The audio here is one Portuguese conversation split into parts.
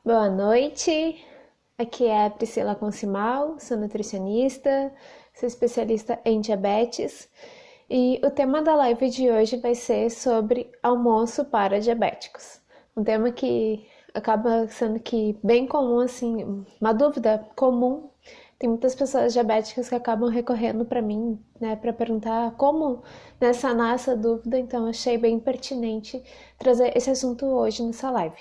Boa noite, aqui é a Priscila Concimal, sou nutricionista, sou especialista em diabetes e o tema da live de hoje vai ser sobre almoço para diabéticos. Um tema que acaba sendo que bem comum, assim, uma dúvida comum. Tem muitas pessoas diabéticas que acabam recorrendo para mim, né, para perguntar como, né, sanar essa dúvida, então achei bem pertinente trazer esse assunto hoje nessa live.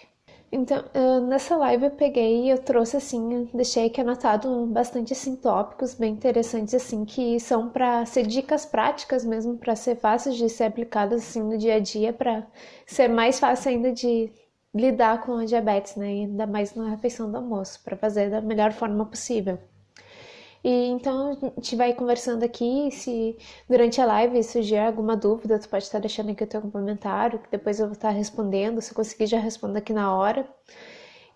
Então, nessa live eu peguei e eu trouxe assim, deixei aqui anotado bastante assim tópicos bem interessantes assim que são para ser dicas práticas mesmo, para ser fáceis de ser aplicadas assim no dia a dia, para ser mais fácil ainda de lidar com a diabetes, né? E ainda mais na refeição do almoço, para fazer da melhor forma possível. E então a gente vai conversando aqui, se durante a live surgir alguma dúvida, tu pode estar deixando aqui o teu comentário, que depois eu vou estar respondendo, se eu conseguir já respondo aqui na hora.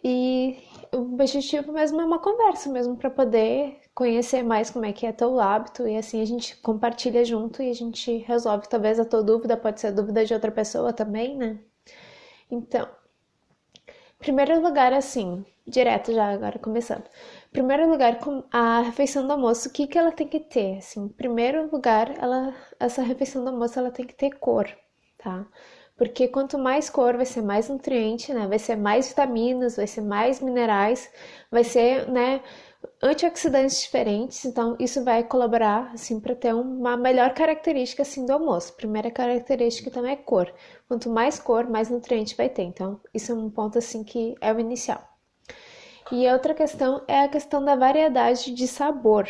E o objetivo mesmo é uma conversa mesmo para poder conhecer mais como é que é teu hábito e assim a gente compartilha junto e a gente resolve talvez a tua dúvida, pode ser a dúvida de outra pessoa também, né? Então, primeiro lugar, assim, direto já agora começando. Primeiro lugar, com a refeição do almoço, o que que ela tem que ter? Assim, primeiro lugar, essa refeição do almoço ela tem que ter cor, tá? Porque quanto mais cor, vai ser mais nutriente, né? Vai ser mais vitaminas, vai ser mais minerais, vai ser, né, antioxidantes diferentes, então isso vai colaborar assim para ter uma melhor característica assim do almoço. Primeira característica também é cor. Quanto mais cor, mais nutriente vai ter. Então, isso é um ponto assim que é o inicial. E a outra questão é a questão da variedade de sabor,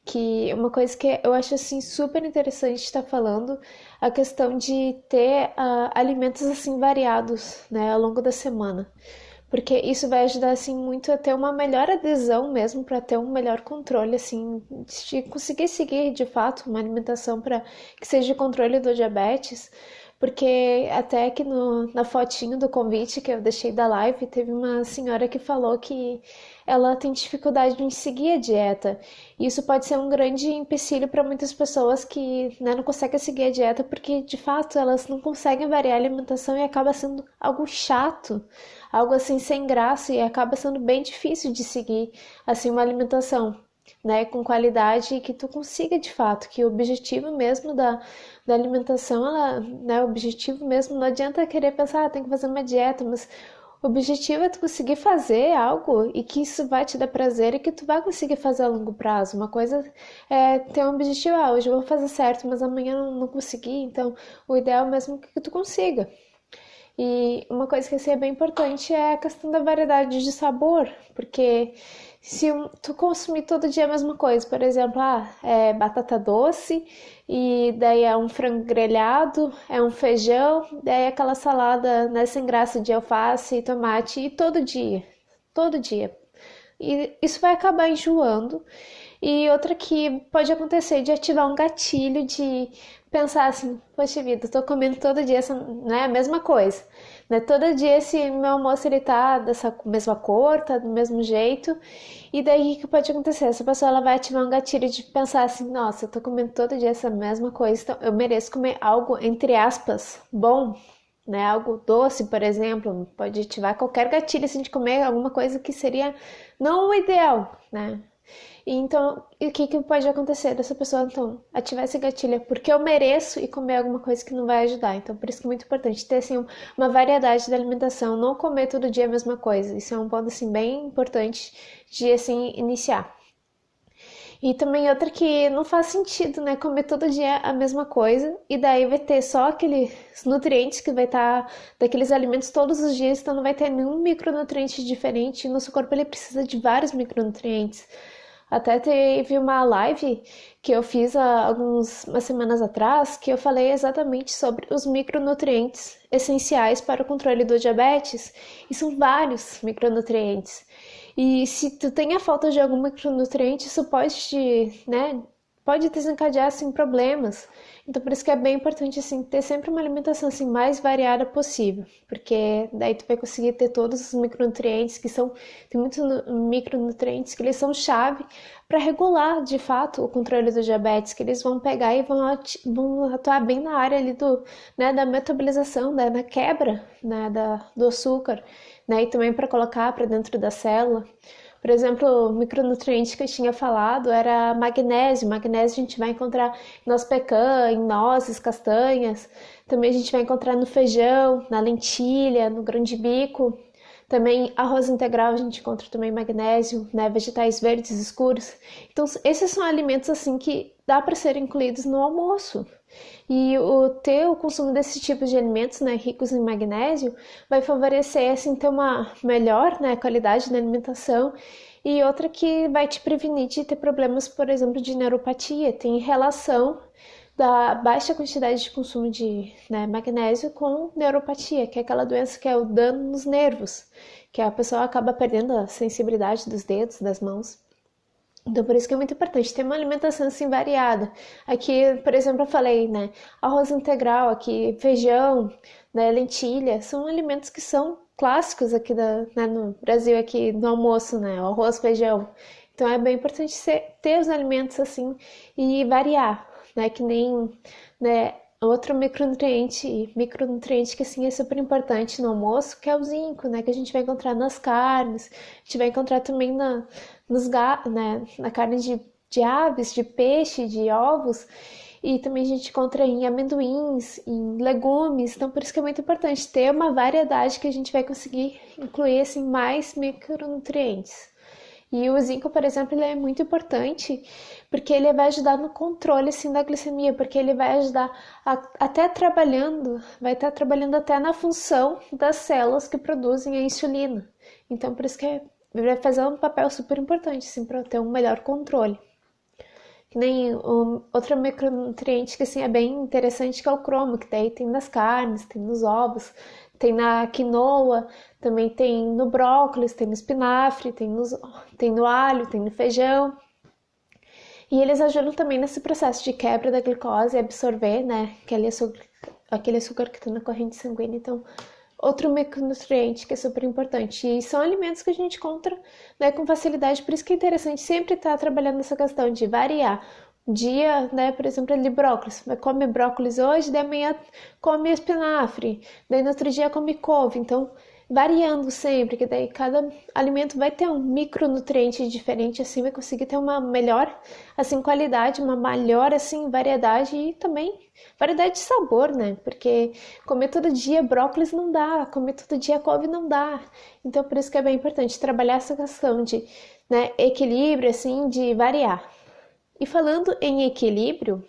que é uma coisa que eu acho assim super interessante estar falando, a questão de ter alimentos assim variados, né, ao longo da semana. Porque isso vai ajudar assim muito a ter uma melhor adesão mesmo, para ter um melhor controle assim, de conseguir seguir de fato uma alimentação para que seja controle do diabetes. Porque até aqui na fotinho do convite que eu deixei da live, teve uma senhora que falou que ela tem dificuldade em seguir a dieta. E isso pode ser um grande empecilho para muitas pessoas que, né, não conseguem seguir a dieta porque de fato elas não conseguem variar a alimentação e acaba sendo algo chato, algo assim sem graça e acaba sendo bem difícil de seguir assim uma alimentação, né, com qualidade e que tu consiga de fato, que o objetivo mesmo da alimentação, ela, né, o objetivo mesmo, não adianta querer pensar, tem que fazer uma dieta, mas o objetivo é tu conseguir fazer algo e que isso vai te dar prazer e que tu vai conseguir fazer a longo prazo. Uma coisa é ter um objetivo, hoje eu vou fazer certo, mas amanhã não consegui, então o ideal mesmo é que tu consiga. E uma coisa que assim, é bem importante é a questão da variedade de sabor, porque se tu consumir todo dia a mesma coisa, por exemplo, é batata doce, e daí é um frango grelhado, é um feijão, daí é aquela salada, né, sem graça de alface e tomate, e todo dia. E isso vai acabar enjoando. E outra que pode acontecer de ativar um gatilho de pensar assim, poxa vida, eu tô comendo todo dia essa, né, a mesma coisa. Né? Todo dia esse meu almoço ele tá dessa mesma cor, tá do mesmo jeito. E daí o que pode acontecer? Essa pessoa ela vai ativar um gatilho de pensar assim, nossa, eu tô comendo todo dia essa mesma coisa, então eu mereço comer algo, entre aspas, bom, né? Algo doce, por exemplo, pode ativar qualquer gatilho assim, de comer alguma coisa que seria não o ideal, né? E então, o que, que pode acontecer dessa pessoa, então, ativar esse gatilho? É porque eu mereço e comer alguma coisa que não vai ajudar. Então, por isso que é muito importante ter, assim, uma variedade da alimentação, não comer todo dia a mesma coisa. Isso é um ponto, assim, bem importante de, assim, iniciar. E também outra que não faz sentido, né? Comer todo dia a mesma coisa e daí vai ter só aqueles nutrientes que vai estar daqueles alimentos todos os dias, então não vai ter nenhum micronutriente diferente. E nosso corpo ele precisa de vários micronutrientes. Até teve uma live que eu fiz há umas semanas atrás que eu falei exatamente sobre os micronutrientes essenciais para o controle do diabetes. E são vários micronutrientes. E se tu tem a falta de algum micronutriente, isso pode te, né, pode desencadear assim problemas. Então por isso que é bem importante assim ter sempre uma alimentação assim mais variada possível, porque daí tu vai conseguir ter todos os micronutrientes que são tem muitos micronutrientes que eles são chave para regular de fato o controle do diabetes, que eles vão pegar e vão atuar bem na área ali do, né, da metabolização, da quebra, né, do açúcar. né? E também para colocar para dentro da célula. Por exemplo, o micronutriente que eu tinha falado era magnésio. Magnésio a gente vai encontrar em noz pecan, em nozes, castanhas. Também a gente vai encontrar no feijão, na lentilha, no grão de bico. Também arroz integral a gente encontra também magnésio, né? Vegetais verdes escuros. Então, esses são alimentos assim que dá para ser incluídos no almoço. E o consumo desse tipo de alimentos, né, ricos em magnésio, vai favorecer assim ter uma melhor, né, qualidade da alimentação e outra que vai te prevenir de ter problemas, por exemplo, de neuropatia. Tem relação da baixa quantidade de consumo de, né, magnésio com neuropatia, que é aquela doença que é o dano nos nervos, que a pessoa acaba perdendo a sensibilidade dos dedos, das mãos. Então, por isso que é muito importante ter uma alimentação assim variada. Aqui, por exemplo, eu falei, né, arroz integral, aqui feijão, né, lentilha, são alimentos que são clássicos aqui né, no Brasil, aqui no almoço, né, arroz, feijão. Então, é bem importante ter os alimentos assim e variar, né, que nem, né, outro micronutriente que assim é super importante no almoço, que é o zinco, né, que a gente vai encontrar nas carnes, a gente vai encontrar também né, na carne de aves, de peixe, de ovos, e também a gente encontra em amendoins, em legumes, então por isso que é muito importante ter uma variedade que a gente vai conseguir incluir assim, mais micronutrientes. E o zinco, por exemplo, ele é muito importante porque ele vai ajudar no controle assim, da glicemia, porque ele vai ajudar vai estar trabalhando até na função das células que produzem a insulina. Então, por isso que vai fazer um papel super importante assim, para ter um melhor controle. Que nem outro micronutriente que assim, é bem interessante, que é o cromo, que daí tem nas carnes, tem nos ovos, tem na quinoa, também tem no brócolis, tem no espinafre, tem no alho, tem no feijão. E eles ajudam também nesse processo de quebra da glicose e absorver, né, aquele açúcar que está na corrente sanguínea. Então, outro micronutriente que é super importante. E são alimentos que a gente encontra, né, com facilidade, por isso que é interessante sempre estar trabalhando nessa questão de variar. Um dia, né, por exemplo, de brócolis, come brócolis hoje, daí amanhã come espinafre, daí no outro dia come couve. Então, variando sempre, que daí cada alimento vai ter um micronutriente diferente, assim vai conseguir ter uma melhor assim qualidade, uma maior assim variedade e também variedade de sabor, né? Porque comer todo dia brócolis não dá, comer todo dia couve não dá. Então por isso que é bem importante trabalhar essa questão de, né, equilíbrio, assim, de variar. E falando em equilíbrio,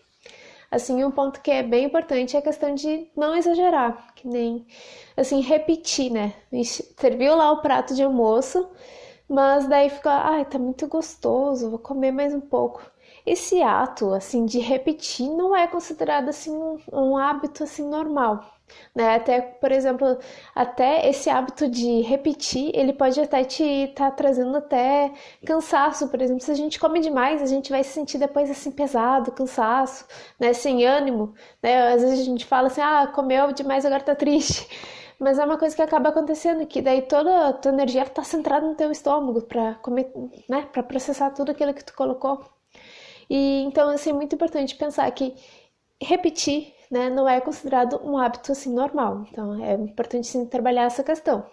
assim, um ponto que é bem importante é a questão de não exagerar, que nem, assim, repetir, né? Serviu lá o prato de almoço, mas daí fica, ai, tá muito gostoso, vou comer mais um pouco. Esse ato, assim, de repetir não é considerado, assim, um hábito, assim, normal, né? Até, por exemplo, até esse hábito de repetir, ele pode até te estar trazendo até cansaço, por exemplo, se a gente come demais, a gente vai se sentir depois, assim, pesado, cansaço, né? Sem ânimo, né? Às vezes a gente fala assim, ah, comeu demais, agora tá triste. Mas é uma coisa que acaba acontecendo, que daí toda a tua energia está centrada no teu estômago para comer, né, para processar tudo aquilo que tu colocou. E então assim, é muito importante pensar que repetir, né, não é considerado um hábito assim normal. Então é importante sim trabalhar essa questão.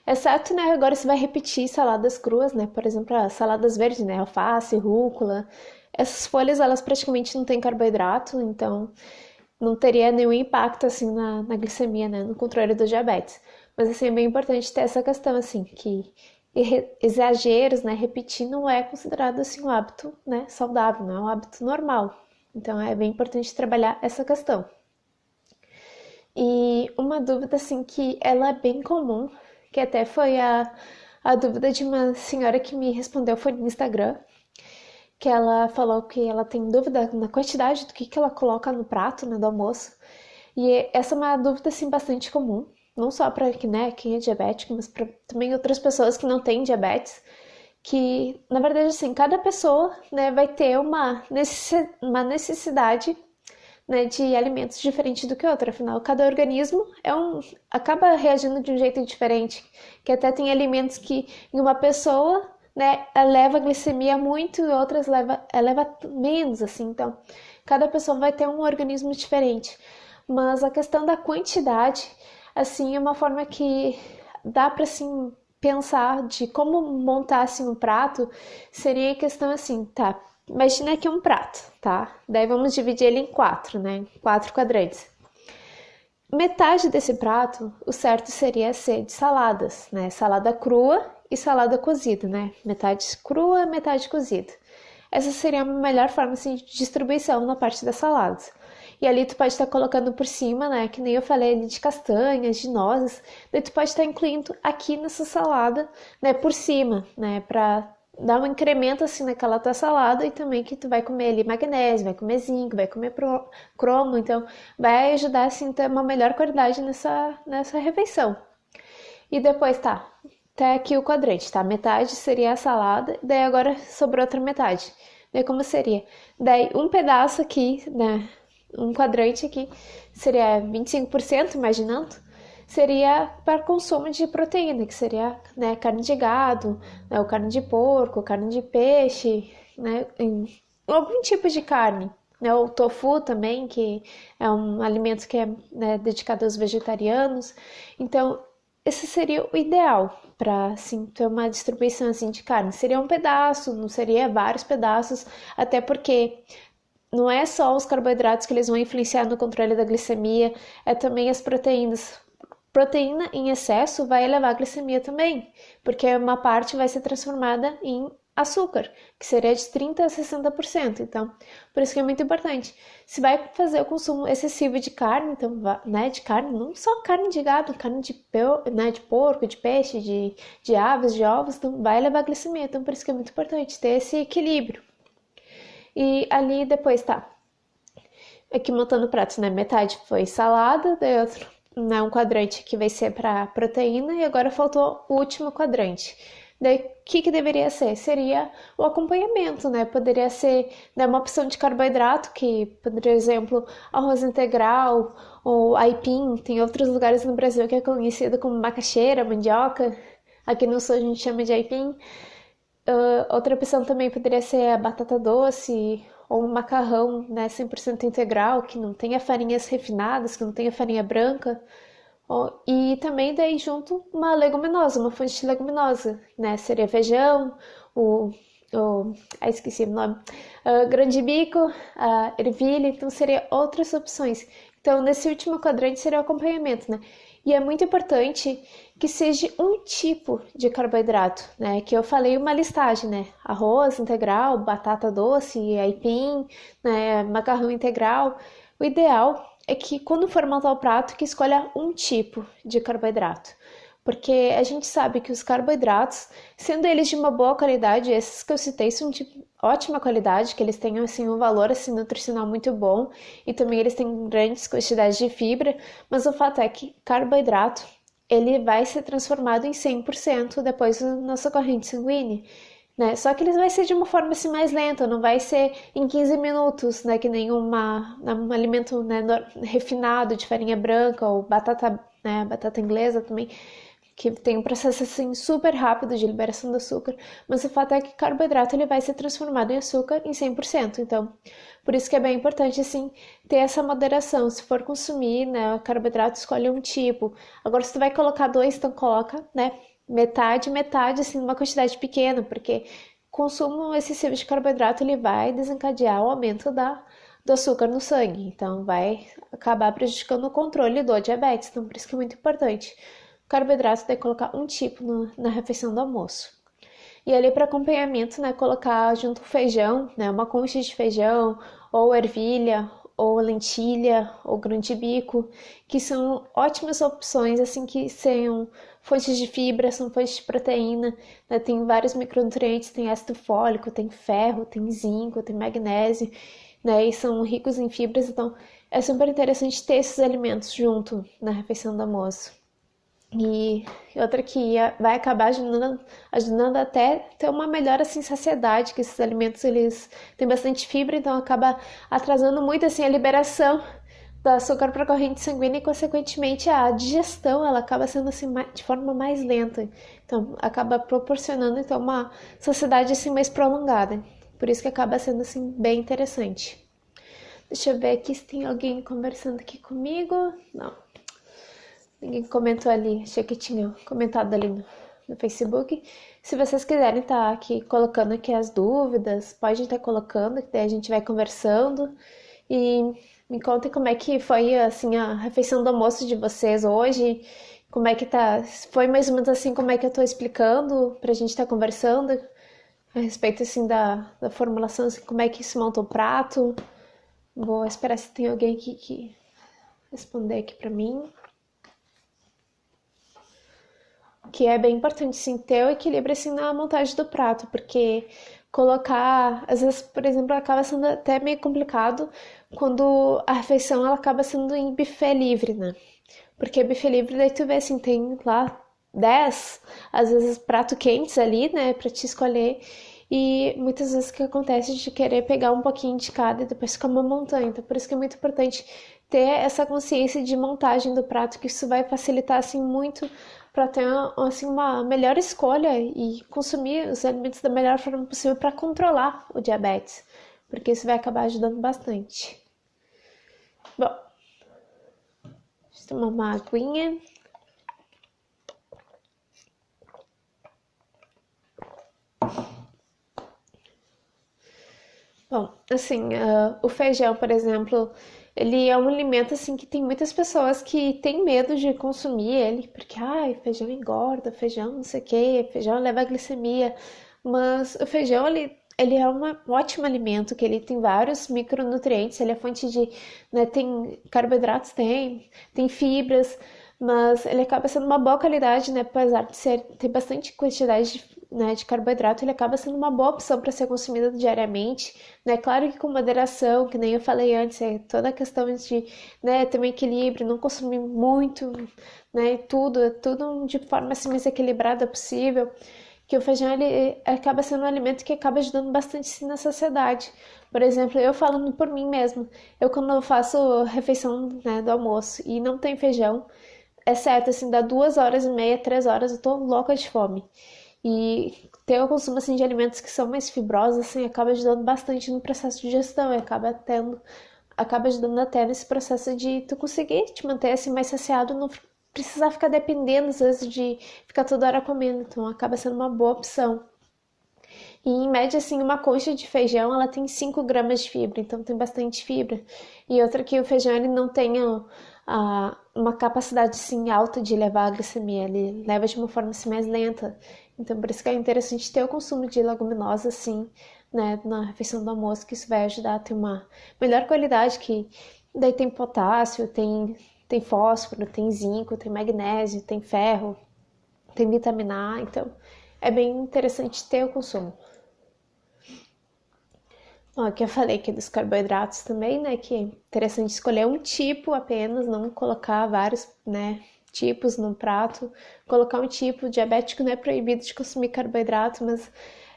Exceto, né, agora você vai repetir saladas cruas, né, por exemplo, as saladas verdes, né, alface, rúcula. Essas folhas, elas praticamente não têm carboidrato, então não teria nenhum impacto assim na glicemia, né, no controle do diabetes. Mas assim, é bem importante ter essa questão assim, que exageros, né, repetir não é considerado assim um hábito, né, saudável, não é um hábito normal. Então é bem importante trabalhar essa questão. E uma dúvida assim que ela é bem comum, que até foi a dúvida de uma senhora que me respondeu foi no Instagram, que ela falou que ela tem dúvida na quantidade do que ela coloca no prato, né, do almoço. E essa é uma dúvida assim bastante comum, não só para, né, quem é diabético, mas para também outras pessoas que não têm diabetes, que na verdade assim, cada pessoa, né, vai ter uma necessidade, né, de alimentos diferente do que outra. Afinal, cada organismo acaba reagindo de um jeito diferente, que até tem alimentos que em uma pessoa, né, eleva a glicemia muito e outras eleva menos, assim. Então, cada pessoa vai ter um organismo diferente. Mas a questão da quantidade, assim, é uma forma que dá para assim pensar de como montar assim um prato, seria a questão assim, tá? Imagina aqui um prato, tá? Daí vamos dividir ele em quatro, né? Quatro quadrantes. Metade desse prato, o certo seria ser de saladas, né? Salada crua e salada cozida, né? Metade crua, metade cozida. Essa seria a melhor forma assim, de distribuição na parte das saladas. E ali tu pode estar colocando por cima, né? Que nem eu falei ali de castanhas, de nozes. Daí tu pode estar incluindo aqui nessa salada, né? Por cima, né? Pra dar um incremento assim naquela tua salada e também que tu vai comer ali magnésio, vai comer zinco, vai comer cromo, então vai ajudar assim a ter uma melhor qualidade nessa refeição. E depois tá, até aqui o quadrante, tá? Metade seria a salada, daí agora sobrou outra metade. Daí como seria? Daí um pedaço aqui, né? Um quadrante aqui seria 25%, imaginando, seria para consumo de proteína, que seria, né, carne de gado, né, ou carne de porco, carne de peixe, né, algum tipo de carne. Né, o tofu também, que é um alimento que é, né, dedicado aos vegetarianos. Então, esse seria o ideal para assim, ter uma distribuição assim, de carne. Seria um pedaço, não seria vários pedaços, até porque não é só os carboidratos que eles vão influenciar no controle da glicemia, é também as proteínas. Proteína em excesso vai elevar a glicemia também, porque uma parte vai ser transformada em açúcar, que seria de 30 a 60%. Então, por isso que é muito importante. Se vai fazer o consumo excessivo de carne, então, né, de carne, não só carne de gado, carne né, de porco, de peixe, de aves, de ovos, então vai elevar a glicemia. Então, por isso que é muito importante ter esse equilíbrio. E ali depois tá aqui montando pratos, né? Metade foi salada, daí outro, né? Um quadrante que vai ser para proteína e agora faltou o último quadrante. Daí, o que deveria ser? Seria o acompanhamento, né? Poderia ser, né, uma opção de carboidrato, que, por exemplo, arroz integral ou aipim. Tem outros lugares no Brasil que é conhecido como macaxeira, mandioca. Aqui no sul a gente chama de aipim. Outra opção também poderia ser a batata doce ou um macarrão, né, 100% integral, que não tenha farinhas refinadas, que não tenha farinha branca. E também daí junto uma leguminosa, uma fonte de leguminosa, né? Seria feijão, o, esqueci o nome, grão de bico, ervilha, então seria outras opções. Então nesse último quadrante seria o acompanhamento, né? E é muito importante que seja um tipo de carboidrato, né? Que eu falei uma listagem, né? Arroz integral, batata doce, aipim, né? Macarrão integral. O ideal é que quando for montar o prato, que escolha um tipo de carboidrato. Porque a gente sabe que os carboidratos, sendo eles de uma boa qualidade, esses que eu citei são de ótima qualidade, que eles têm assim um valor assim nutricional muito bom e também eles têm grandes quantidades de fibra, mas o fato é que carboidrato ele vai ser transformado em 100% depois na nossa corrente sanguínea. Né? Só que ele vai ser de uma forma assim mais lenta, não vai ser em 15 minutos, né? Que nem um alimento, né, refinado de farinha branca ou batata, né, batata inglesa também, que tem um processo assim super rápido de liberação do açúcar, mas o fato é que carboidrato ele vai ser transformado em açúcar em 100%. Então, por isso que é bem importante assim ter essa moderação. Se for consumir, né, carboidrato, escolhe um tipo. Agora se tu vai colocar dois, então coloca, né, metade, metade, assim, uma quantidade pequena, porque consumo excessivo de carboidrato ele vai desencadear o aumento do açúcar no sangue, então vai acabar prejudicando o controle do diabetes, então por isso que é muito importante. O carboidrato deve colocar um tipo na refeição do almoço. E ali para acompanhamento, né, colocar junto feijão, né, uma concha de feijão, ou ervilha, ou lentilha, ou grão de bico, que são ótimas opções, assim, que são fontes de fibra, são fontes de proteína, né, tem vários micronutrientes, tem ácido fólico, tem ferro, tem zinco, tem magnésio, né, e são ricos em fibras, então é super interessante ter esses alimentos junto na refeição do almoço. E outra que vai acabar ajudando até ter uma melhor assim, saciedade, que esses alimentos eles têm bastante fibra, então acaba atrasando muito assim, a liberação do açúcar para a corrente sanguínea e, consequentemente, a digestão ela acaba sendo assim, de forma mais lenta. Então, acaba proporcionando então, uma saciedade assim, mais prolongada. Por isso que acaba sendo assim, bem interessante. Deixa eu ver aqui se tem alguém conversando aqui comigo. Não. Ninguém comentou ali, achei que tinha comentado ali no Facebook. Se vocês quiserem estar aqui colocando aqui as dúvidas, pode estar colocando, que daí a gente vai conversando. E me contem como é que foi assim a refeição do almoço de vocês hoje. Como é que tá? Foi mais ou menos assim como é que eu tô explicando pra gente estar conversando a respeito assim da formulação, assim, como é que se monta o prato. Vou esperar se tem alguém aqui que responder aqui pra mim. Que é bem importante, sim, ter o equilíbrio, assim, na montagem do prato, porque colocar, às vezes, por exemplo, acaba sendo até meio complicado quando a refeição, ela acaba sendo em buffet livre, né? Porque buffet livre, daí tu vê, assim, tem lá 10 às vezes, prato quentes ali, né, pra te escolher, e muitas vezes o que acontece de querer pegar um pouquinho de cada e depois ficar uma montanha. Então, por isso que é muito importante ter essa consciência de montagem do prato, que isso vai facilitar, assim, muito para ter assim uma melhor escolha e consumir os alimentos da melhor forma possível para controlar o diabetes, porque isso vai acabar ajudando bastante. Bom, deixa eu tomar uma aguinha. Bom, assim, o feijão, por exemplo, ele é um alimento assim que tem muitas pessoas que têm medo de consumir ele, porque ai, feijão engorda, feijão não sei o que, feijão leva a glicemia. Mas o feijão ele é um ótimo alimento, que ele tem vários micronutrientes, ele é fonte de, né, tem carboidratos, tem fibras, mas ele acaba sendo uma boa qualidade, né, apesar de ser, ter bastante quantidade de carboidrato, ele acaba sendo uma boa opção para ser consumido diariamente, né? Claro que com moderação, que nem eu falei antes, é toda a questão de, né, ter um equilíbrio, não consumir muito, né, tudo de forma assim mais equilibrada possível, que o feijão ele acaba sendo um alimento que acaba ajudando bastante sim, na sociedade. Por exemplo, eu falando por mim mesmo, eu quando eu faço refeição, né, do almoço e não tem feijão, é certo, assim, dá 2 horas e meia, 3 horas, eu tô louca de fome. E ter o consumo assim, de alimentos que são mais fibrosos assim, acaba ajudando bastante no processo de digestão, e acaba ajudando até nesse processo de tu conseguir te manter assim, mais saciado, não precisar ficar dependendo às vezes de ficar toda hora comendo, então acaba sendo uma boa opção. E em média, assim, uma concha de feijão, ela tem 5 gramas de fibra, então tem bastante fibra. E outra que o feijão, ele não tem uma capacidade, assim, alta de levar a glicemia, ele leva de uma forma, assim, mais lenta. Então, por isso que é interessante ter o consumo de leguminosas, assim, né, na refeição do almoço, que isso vai ajudar a ter uma melhor qualidade, que daí tem potássio, tem fósforo, tem zinco, tem magnésio, tem ferro, tem vitamina A, então é bem interessante ter o consumo. Ó, que eu falei aqui dos carboidratos também, né? Que é interessante escolher um tipo apenas, não colocar vários, né, tipos num prato. Colocar um tipo, diabético não é proibido de consumir carboidrato, mas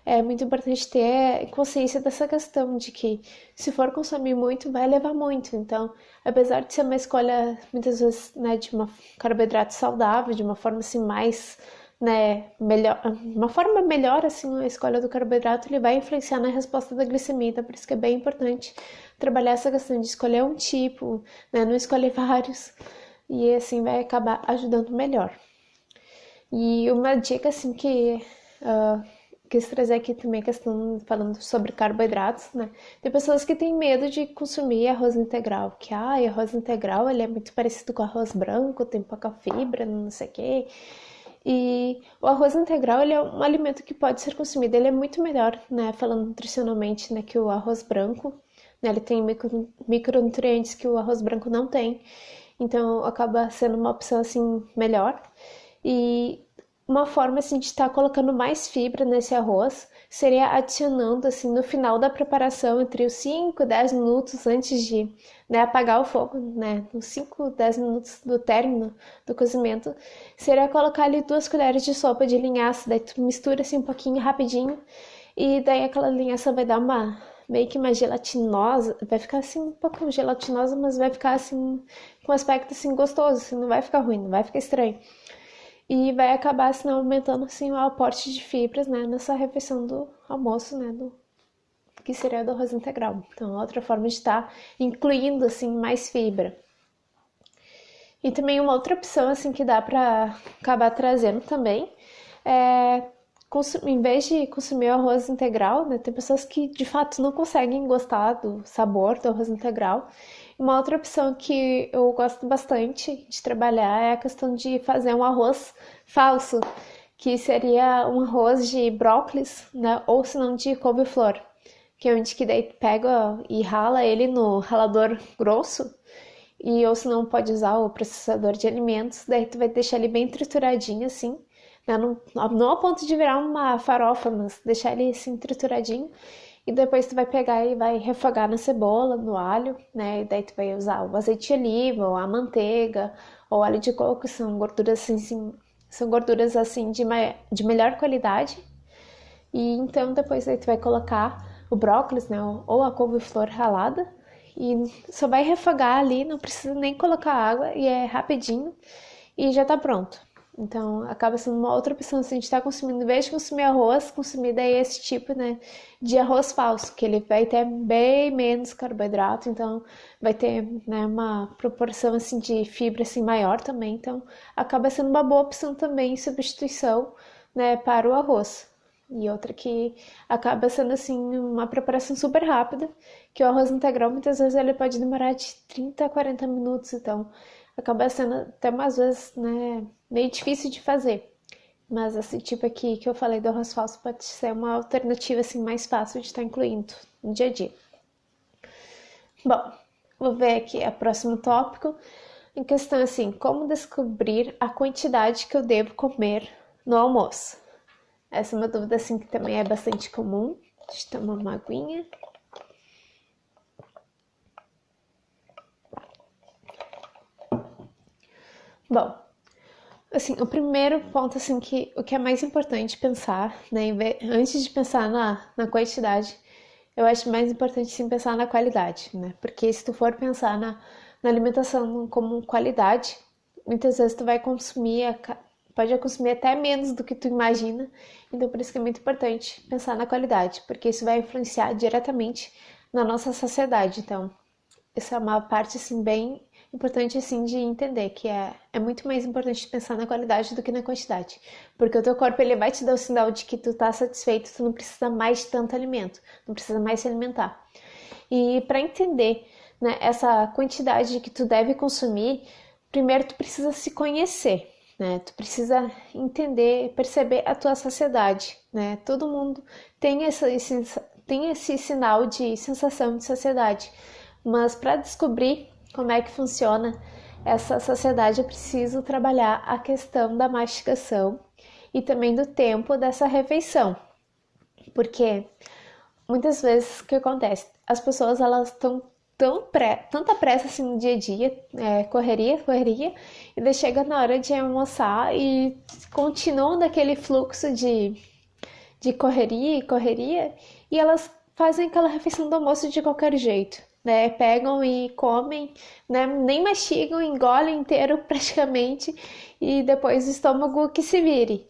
é muito importante ter consciência dessa questão de que se for consumir muito, vai levar muito. Então, apesar de ser uma escolha muitas vezes, né, de uma carboidrato saudável, de uma forma assim mais, né, melhor, uma forma melhor assim a escolha do carboidrato, ele vai influenciar na resposta da glicemia, então por isso que é bem importante trabalhar essa questão de escolher um tipo, né, não escolher vários, e assim vai acabar ajudando melhor. E uma dica assim que quis trazer aqui também a questão falando sobre carboidratos, né? Tem pessoas que têm medo de consumir arroz integral, que arroz integral ele é muito parecido com arroz branco, tem pouca fibra, não sei o quê. E o arroz integral ele é um alimento que pode ser consumido, ele é muito melhor, né, falando nutricionalmente, né, que o arroz branco, né, ele tem micronutrientes que o arroz branco não tem, então acaba sendo uma opção assim melhor. E uma forma assim de estar colocando mais fibra nesse arroz seria adicionando assim no final da preparação, entre os 5 e 10 minutos antes de, né, apagar o fogo, né, nos 5, 10 minutos do término do cozimento, seria colocar ali 2 colheres de sopa de linhaça, daí tu mistura assim um pouquinho rapidinho e daí aquela linhaça vai dar uma meio que uma gelatinosa, vai ficar assim um pouco gelatinosa, mas vai ficar assim com um aspecto assim gostoso, assim, não vai ficar ruim, não vai ficar estranho. E vai acabar assim, aumentando assim, o aporte de fibras, né, nessa refeição do almoço, né, que seria do arroz integral. Então, outra forma de estar incluindo assim mais fibra. E também uma outra opção assim que dá para acabar trazendo também é em vez de consumir o arroz integral, né, tem pessoas que de fato não conseguem gostar do sabor do arroz integral. Uma outra opção que eu gosto bastante de trabalhar é a questão de fazer um arroz falso, que seria um arroz de brócolis, né, ou se não de couve-flor, que é onde que daí pega e rala ele no ralador grosso, e ou se não pode usar o processador de alimentos, daí tu vai deixar ele bem trituradinho assim, né? Não a ponto de virar uma farofa, mas deixar ele assim trituradinho. E depois tu vai pegar e vai refogar na cebola, no alho, né? E daí tu vai usar o azeite de oliva, ou a manteiga, ou óleo de coco, são gorduras assim, são gorduras assim de melhor qualidade. E então depois aí tu vai colocar o brócolis, né, ou a couve-flor ralada, e só vai refogar ali, não precisa nem colocar água, e é rapidinho e já tá pronto. Então acaba sendo uma outra opção se a gente está consumindo, em vez de consumir arroz, consumir daí esse tipo, né, de arroz falso, que ele vai ter bem menos carboidrato, então vai ter, né, uma proporção assim de fibra assim maior também, então acaba sendo uma boa opção também em substituição, né, para o arroz. E outra que acaba sendo assim uma preparação super rápida, que o arroz integral muitas vezes ele pode demorar de 30 a 40 minutos, então acaba sendo até umas vezes, né, meio difícil de fazer. Mas esse tipo aqui que eu falei do arroz falso pode ser uma alternativa assim mais fácil de estar incluindo no dia a dia. Bom, vou ver aqui o próximo tópico. Em questão assim, como descobrir a quantidade que eu devo comer no almoço? Essa é uma dúvida assim que também é bastante comum. Deixa eu tomar uma aguinha. Bom, assim, o primeiro ponto assim que o que é mais importante pensar, né, antes de pensar na quantidade, eu acho mais importante sim pensar na qualidade, né? Porque se tu for pensar na alimentação como qualidade, muitas vezes tu vai consumir, pode consumir até menos do que tu imagina. Então por isso que é muito importante pensar na qualidade, porque isso vai influenciar diretamente na nossa saciedade. Então, essa é uma parte assim bem importante assim de entender que é muito mais importante pensar na qualidade do que na quantidade, porque o teu corpo ele vai te dar o sinal de que tu tá satisfeito, tu não precisa mais de tanto alimento, não precisa mais se alimentar. E para entender, né, essa quantidade que tu deve consumir, primeiro tu precisa se conhecer, né? Tu precisa entender, perceber a tua saciedade, né? Todo mundo tem tem esse sinal de sensação de saciedade, mas para descobrir como é que funciona essa saciedade, é preciso trabalhar a questão da mastigação e também do tempo dessa refeição. Porque muitas vezes o que acontece? As pessoas elas estão tanta pressa assim no dia a dia, correria, e daí chega na hora de almoçar e continuam daquele fluxo de correria, e elas fazem aquela refeição do almoço de qualquer jeito, né? Pegam e comem, né? Nem mastigam, engolem inteiro praticamente, e depois o estômago que se vire.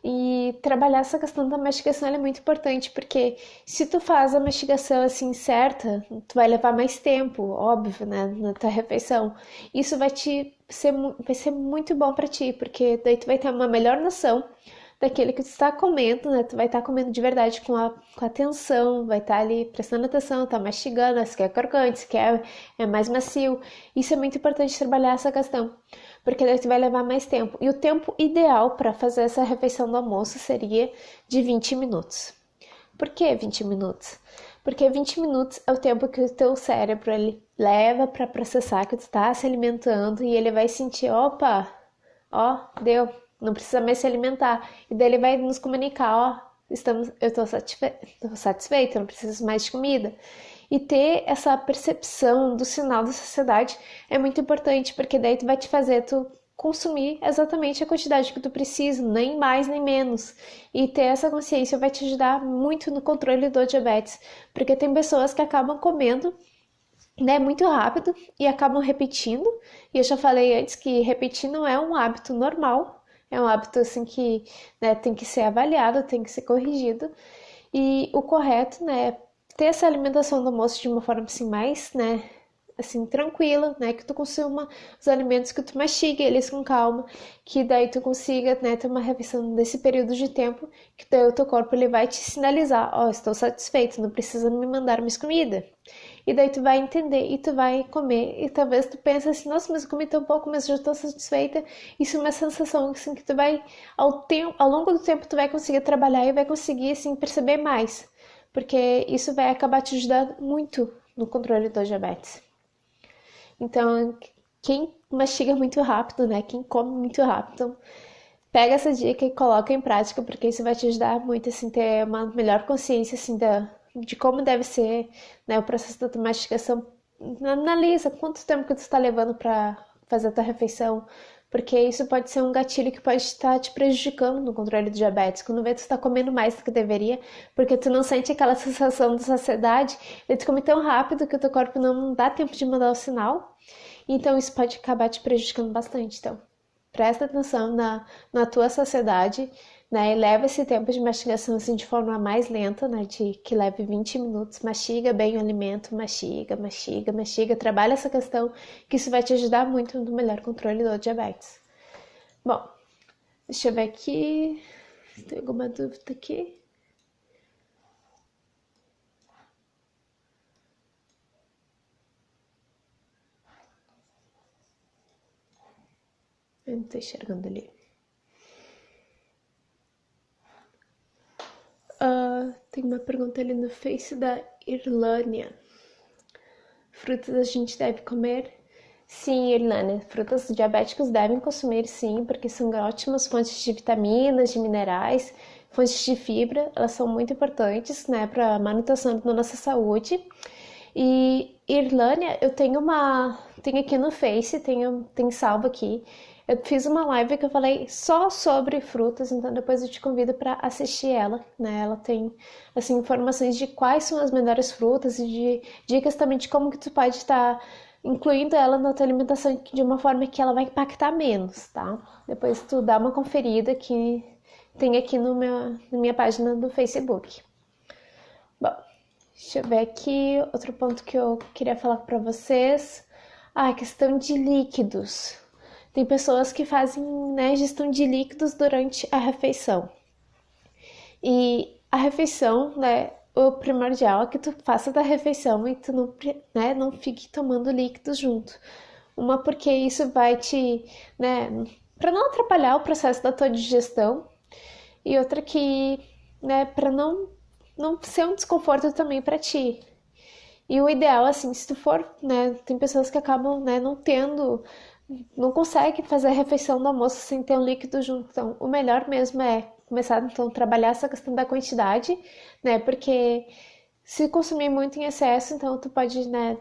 E trabalhar essa questão da mastigação é muito importante, porque se tu faz a mastigação assim certa, tu vai levar mais tempo, óbvio, né, na tua refeição. Isso vai ser muito bom para ti, porque daí tu vai ter uma melhor noção daquele que tu está comendo, né? Tu vai estar comendo de verdade com atenção, vai estar ali prestando atenção, tá mastigando, se quer crocante, se quer é mais macio. Isso é muito importante trabalhar essa questão, porque daí tu vai levar mais tempo. E o tempo ideal para fazer essa refeição do almoço seria de 20 minutos. Por que 20 minutos? Porque 20 minutos é o tempo que o teu cérebro ele leva para processar que tu está se alimentando e ele vai sentir, opa, ó, deu, não precisa mais se alimentar. E daí ele vai nos comunicar, ó, eu estou satisfeito, não preciso mais de comida. E ter essa percepção do sinal da saciedade é muito importante, porque daí tu vai te fazer tu consumir exatamente a quantidade que tu precisa, nem mais nem menos. E ter essa consciência vai te ajudar muito no controle do diabetes, porque tem pessoas que acabam comendo, né, muito rápido e acabam repetindo. E eu já falei antes que repetir não é um hábito normal, é um hábito assim que, né, tem que ser avaliado, tem que ser corrigido. E o correto, né, é ter essa alimentação do almoço de uma forma assim mais, né, assim, tranquila, né? Que tu consuma os alimentos, que tu mastigue eles com calma, que daí tu consiga, né, ter uma refeição nesse período de tempo, que daí o teu corpo ele vai te sinalizar, ó, estou satisfeito, não precisa me mandar mais comida. E daí tu vai entender e tu vai comer e talvez tu pense assim, nossa, mas eu comi tão pouco, mas já estou satisfeita. Isso é uma sensação assim que tu vai ao longo do tempo tu vai conseguir trabalhar e vai conseguir assim perceber mais, porque isso vai acabar te ajudando muito no controle do diabetes. Então, quem mastiga muito rápido, né? Quem come muito rápido, pega essa dica e coloca em prática, porque isso vai te ajudar muito, assim, ter uma melhor consciência, assim, de como deve ser, né, o processo da tua mastigação. Analisa quanto tempo que tu está levando para fazer a tua refeição, porque isso pode ser um gatilho que pode estar te prejudicando no controle do diabetes. Quando vê, tu está comendo mais do que deveria, porque tu não sente aquela sensação de saciedade, e tu come tão rápido que o teu corpo não dá tempo de mandar o sinal, então isso pode acabar te prejudicando bastante. Então, presta atenção na tua saciedade, né? E leva esse tempo de mastigação assim de forma mais lenta, né? De que leve 20 minutos. Mastiga bem o alimento, mastiga, mastiga, mastiga. Trabalha essa questão, que isso vai te ajudar muito no melhor controle do diabetes. Bom, deixa eu ver aqui. Tem alguma dúvida aqui? Eu não tô enxergando ali. Tem uma pergunta ali no Face da Irlânia. Frutas a gente deve comer? Sim, Irlânia, frutas diabéticos devem consumir sim, porque são ótimas fontes de vitaminas, de minerais, fontes de fibra, elas são muito importantes, né, para a manutenção da nossa saúde. E Irlânia, tenho aqui no Face, tem salvo aqui. Eu fiz uma live que eu falei só sobre frutas, então depois eu te convido para assistir ela, né? Ela tem assim informações de quais são as melhores frutas e de dicas também de como que tu pode estar incluindo ela na tua alimentação de uma forma que ela vai impactar menos, tá? Depois tu dá uma conferida que tem aqui no na minha página do Facebook. Bom, deixa eu ver aqui outro ponto que eu queria falar para vocês. A questão de líquidos. Tem pessoas que fazem, né, gestão de líquidos durante a refeição. E a refeição, né, o primordial é que tu faça da refeição e tu não, né, não fique tomando líquidos junto. Uma porque isso vai te, né, para não atrapalhar o processo da tua digestão, e outra que, né, para não ser um desconforto também para ti. E o ideal, assim, se tu for, né, tem pessoas que acabam, né, não consegue fazer a refeição do almoço sem ter um líquido junto. Então, o melhor mesmo é começar então a trabalhar essa questão da quantidade, né? Porque se consumir muito em excesso, então tu pode, né,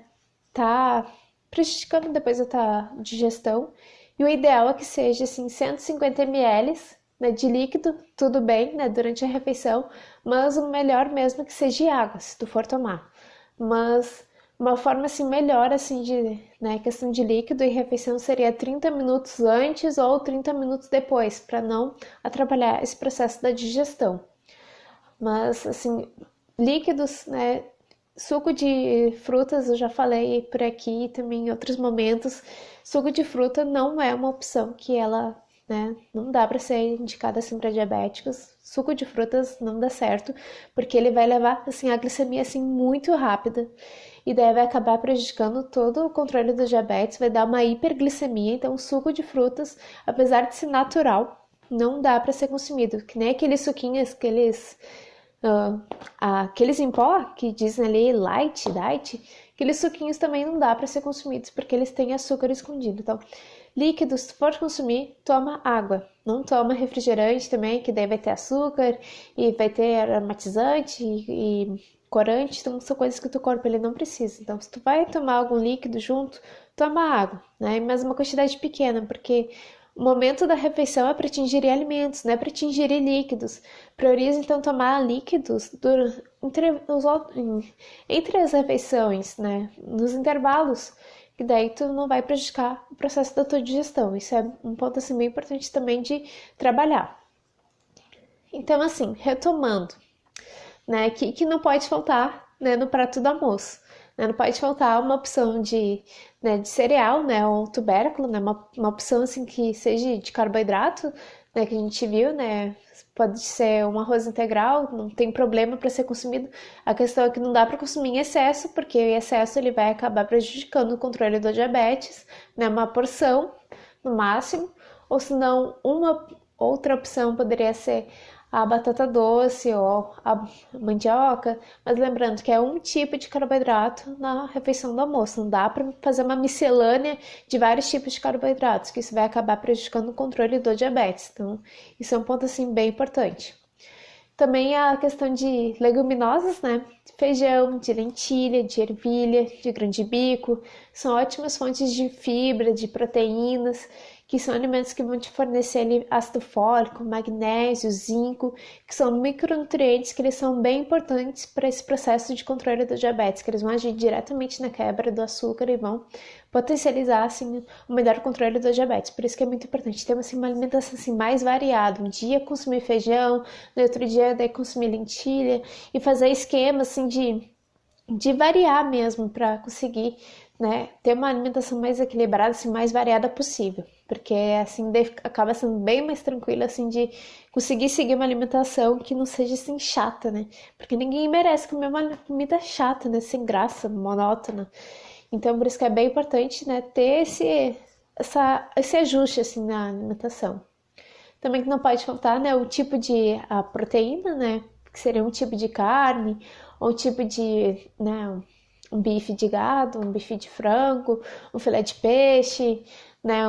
tá prejudicando depois a tua digestão. E o ideal é que seja assim 150 ml, né, de líquido, tudo bem, né, durante a refeição, mas o melhor mesmo é que seja água, se tu for tomar. Mas uma forma assim melhor assim de, né, questão de líquido e refeição seria 30 minutos antes ou 30 minutos depois, para não atrapalhar esse processo da digestão. Mas assim, líquidos, né, suco de frutas, eu já falei por aqui e também em outros momentos, suco de fruta não é uma opção que ela, né, não dá para ser indicada assim para diabéticos. Suco de frutas não dá certo, porque ele vai levar assim a glicemia assim muito rápida e deve acabar prejudicando todo o controle do diabetes, vai dar uma hiperglicemia. Então, o suco de frutas, apesar de ser natural, não dá para ser consumido, que nem aqueles suquinhos, aqueles em pó que dizem ali diet, aqueles suquinhos também não dá para ser consumidos porque eles têm açúcar escondido. Então, líquidos, se for consumir, toma água. Não toma refrigerante também, que daí vai ter açúcar e vai ter aromatizante e corante, então são coisas que o teu corpo ele não precisa. Então, se tu vai tomar algum líquido junto, toma água, né? Mas uma quantidade pequena, porque o momento da refeição é para te ingerir alimentos, não é para te ingerir líquidos. Prioriza então tomar líquidos entre as refeições, né? Nos intervalos, que daí tu não vai prejudicar o processo da tua digestão. Isso é um ponto assim bem importante também de trabalhar. Então, assim, retomando, né, que não pode faltar, né, no prato do almoço. né? Não pode faltar uma opção de cereal, né, ou tubérculo, né, uma opção assim que seja de carboidrato, né, que a gente viu, né, pode ser um arroz integral, não tem problema para ser consumido. A questão é que não dá para consumir em excesso, porque o excesso ele vai acabar prejudicando o controle do diabetes, né, uma porção no máximo, ou se não, uma outra opção poderia ser a batata doce ou a mandioca, mas lembrando que é um tipo de carboidrato na refeição do almoço, não dá para fazer uma miscelânea de vários tipos de carboidratos, que isso vai acabar prejudicando o controle do diabetes. Então, isso é um ponto assim bem importante. Também a questão de leguminosas, né? Feijão, de lentilha, de ervilha, de grão de bico, são ótimas fontes de fibra, de proteínas, que são alimentos que vão te fornecer ali ácido fólico, magnésio, zinco, que são micronutrientes que eles são bem importantes para esse processo de controle do diabetes, que eles vão agir diretamente na quebra do açúcar e vão potencializar assim o melhor controle do diabetes. Por isso que é muito importante ter assim, uma alimentação assim, mais variada. Um dia consumir feijão, no outro dia daí consumir lentilha e fazer esquema assim de variar mesmo para conseguir, né, ter uma alimentação mais equilibrada, assim, mais variada possível, porque assim acaba sendo bem mais tranquilo assim de conseguir seguir uma alimentação que não seja assim chata, né? Porque ninguém merece comer uma comida chata, né, sem graça, monótona. Então por isso que é bem importante, né, ter esse ajuste assim na alimentação. Também que não pode faltar, né, o tipo de a proteína, né, que seria um tipo de carne, ou um tipo de, né, um bife de gado, um bife de frango, um filé de peixe, né,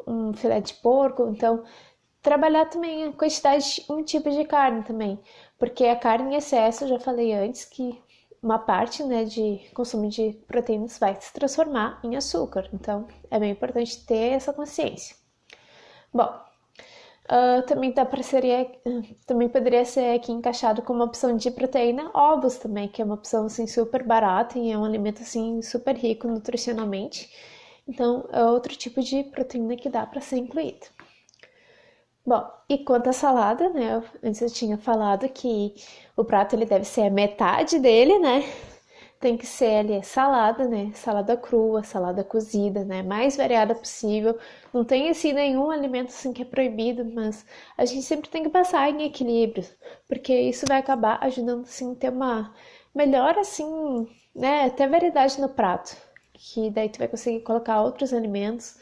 um filé de porco. Então, trabalhar também a quantidade de um tipo de carne também, porque a carne em excesso, eu já falei antes que uma parte, né, de consumo de proteínas vai se transformar em açúcar. Então, é bem importante ter essa consciência. Bom, também poderia ser aqui encaixado como opção de proteína ovos também, que é uma opção assim super barata e é um alimento assim super rico nutricionalmente. Então é outro tipo de proteína que dá para ser incluído. Bom, e quanto à salada, né? Antes eu tinha falado que o prato ele deve ser a metade dele, né? Tem que ser ali salada, né? Salada crua, salada cozida, né? Mais variada possível. Não tem assim nenhum alimento assim que é proibido, mas a gente sempre tem que passar em equilíbrio, porque isso vai acabar ajudando assim a ter uma melhor assim, né? Até variedade no prato, que daí tu vai conseguir colocar outros alimentos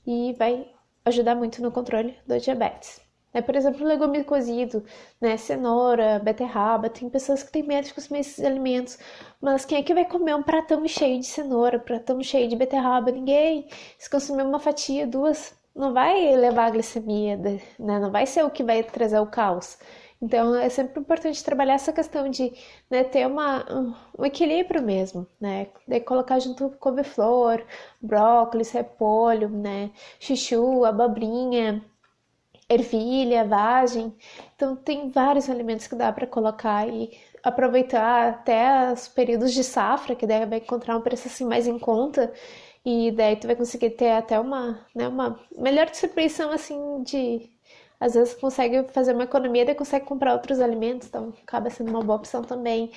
e vai ajudar muito no controle do diabetes. Por exemplo, legume cozido, né? Cenoura, beterraba. Tem pessoas que têm medo de consumir esses alimentos, mas quem é que vai comer um pratão cheio de cenoura, pratão cheio de beterraba? Ninguém. Se consumir uma fatia, duas, não vai levar a glicemia, né? Não vai ser o que vai trazer o caos. Então é sempre importante trabalhar essa questão de, né, ter um equilíbrio mesmo, né? De colocar junto couve-flor, brócolis, repolho, né? Chuchu, abobrinha, ervilha, vagem. Então tem vários alimentos que dá para colocar e aproveitar até os períodos de safra, que daí vai encontrar um preço assim mais em conta e daí tu vai conseguir ter até uma melhor distribuição assim de às vezes consegue fazer uma economia e consegue comprar outros alimentos, então acaba sendo uma boa opção também.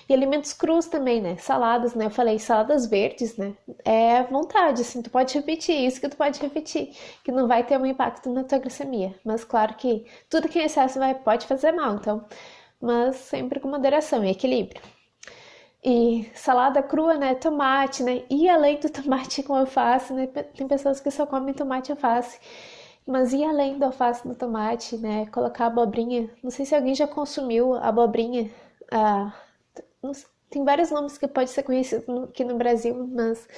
E alimentos crus também, né? Saladas, né? Eu falei saladas verdes, né? É à vontade, assim, tu pode repetir isso que tu pode repetir, que não vai ter um impacto na tua glicemia. Mas claro que tudo que é excesso pode fazer mal, então, mas sempre com moderação e equilíbrio. E salada crua, né? Tomate, né? E além do tomate com alface, né? Tem pessoas que só comem tomate e alface. Mas e além do alface do tomate, né? Colocar abobrinha. Não sei se alguém já consumiu abobrinha. Ah, tem vários nomes que pode ser conhecido aqui no Brasil, mas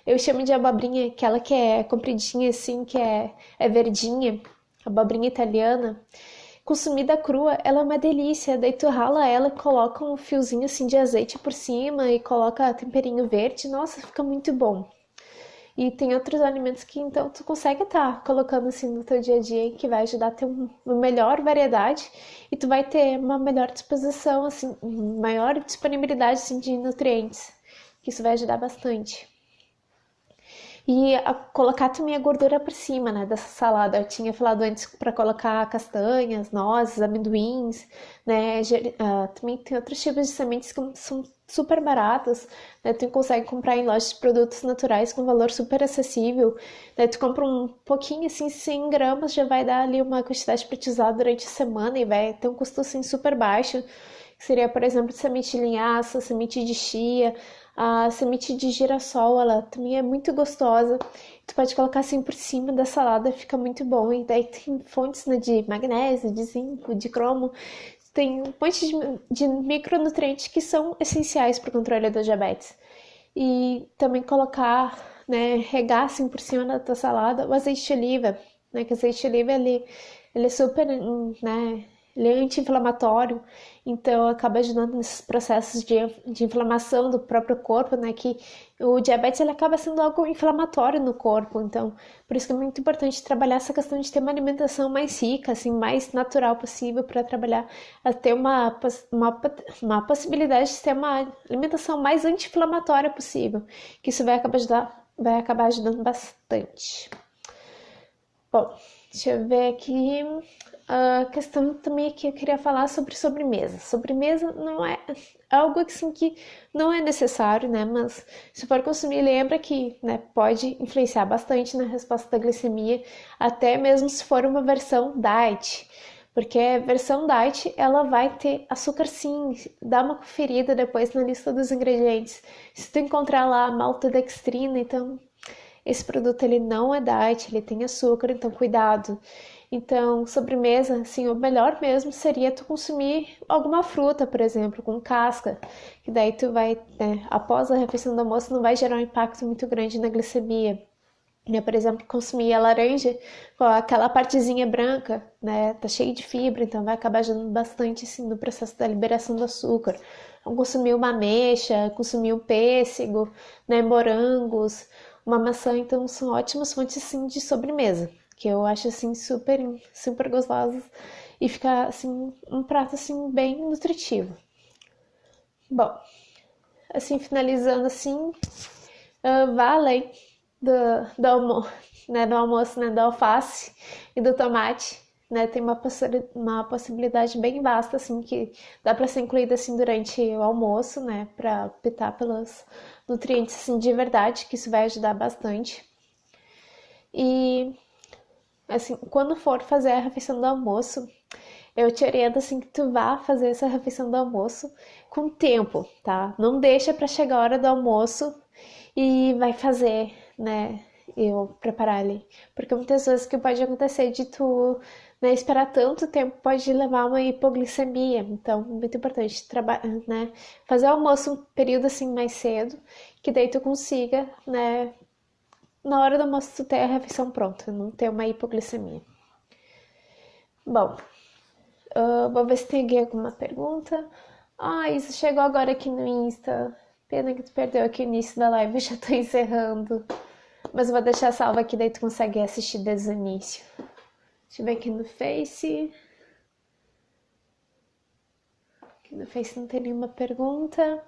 eu chamo de abobrinha, aquela que é compridinha assim, que é verdinha, abobrinha italiana. Consumida crua, ela é uma delícia. Daí tu rala ela, coloca um fiozinho assim de azeite por cima e coloca temperinho verde. Nossa, fica muito bom. E tem outros alimentos que então tu consegue estar colocando assim no teu dia a dia que vai ajudar a ter uma melhor variedade e tu vai ter uma melhor disposição, assim, maior disponibilidade assim, de nutrientes, que isso vai ajudar bastante. E colocar também a gordura por cima, né, dessa salada. Eu tinha falado antes para colocar castanhas, nozes, amendoins, né? Também tem outros tipos de sementes que são super baratas, né? Tu consegue comprar em lojas de produtos naturais com valor super acessível, né? Tu compra um pouquinho, assim, 100 gramas, já vai dar ali uma quantidade para te usar durante a semana e vai ter um custo, assim, super baixo. Que seria, por exemplo, semente de linhaça, semente de chia, a semente de girassol, ela também é muito gostosa. Tu pode colocar assim por cima da salada, fica muito bom. E daí tem fontes, né, de magnésio, de zinco, de cromo. Tem um monte de micronutrientes que são essenciais para o controle da diabetes. E também colocar, né, regar assim por cima da tua salada o azeite de oliva, né, que o azeite de oliva ele é super, né, ele é anti-inflamatório, então acaba ajudando nesses processos de inflamação do próprio corpo, né, que o diabetes ele acaba sendo algo inflamatório no corpo, então por isso que é muito importante trabalhar essa questão de ter uma alimentação mais rica, assim, mais natural possível para trabalhar a ter uma possibilidade de ter uma alimentação mais anti-inflamatória possível, que isso vai acabar ajudando bastante. Bom, deixa eu ver aqui. A questão também que eu queria falar sobre sobremesa. Sobremesa não é algo assim que não é necessário, né? Mas se for consumir, lembra que, né, pode influenciar bastante na resposta da glicemia, até mesmo se for uma versão diet. Porque a versão diet, ela vai ter açúcar sim, dá uma conferida depois na lista dos ingredientes. Se tu encontrar lá maltodextrina, então esse produto ele não é diet, ele tem açúcar, então cuidado. Então, sobremesa, assim, o melhor mesmo seria tu consumir alguma fruta, por exemplo, com casca, que daí tu vai, né, após a refeição do almoço, não vai gerar um impacto muito grande na glicemia. Eu, por exemplo, consumir a laranja com aquela partezinha branca, né? Tá cheio de fibra, então vai acabar ajudando bastante assim, no processo da liberação do açúcar. Então, consumir uma ameixa, consumir um pêssego, né? Morangos, uma maçã, então são ótimas fontes assim, de sobremesa, que eu acho assim super, super gostosas e fica assim um prato assim bem nutritivo. Bom, assim finalizando assim, vá além do, do almoço, né, do alface e do tomate, né, tem uma possibilidade bem vasta, assim, que dá para ser incluída, assim, durante o almoço, né, para optar pelos nutrientes, assim, de verdade, que isso vai ajudar bastante. E, assim, quando for fazer a refeição do almoço, eu te oriento assim que tu vá fazer essa refeição do almoço com tempo, tá? Não deixa para chegar a hora do almoço e vai fazer, né? Eu preparar ali. Porque muitas vezes o que pode acontecer de tu, né, esperar tanto tempo pode levar a uma hipoglicemia. Então, muito importante né, fazer o almoço um período assim mais cedo, que daí tu consiga, né, na hora do almoço tu ter a refeição pronta, não ter uma hipoglicemia. Bom, vou ver se tem alguma pergunta. Ah, isso chegou agora aqui no Insta. Pena que tu perdeu aqui o início da live, eu já tô encerrando. Mas eu vou deixar salva aqui, daí tu consegue assistir desde o início. Deixa eu ver aqui no Face. Aqui no Face não tem nenhuma pergunta.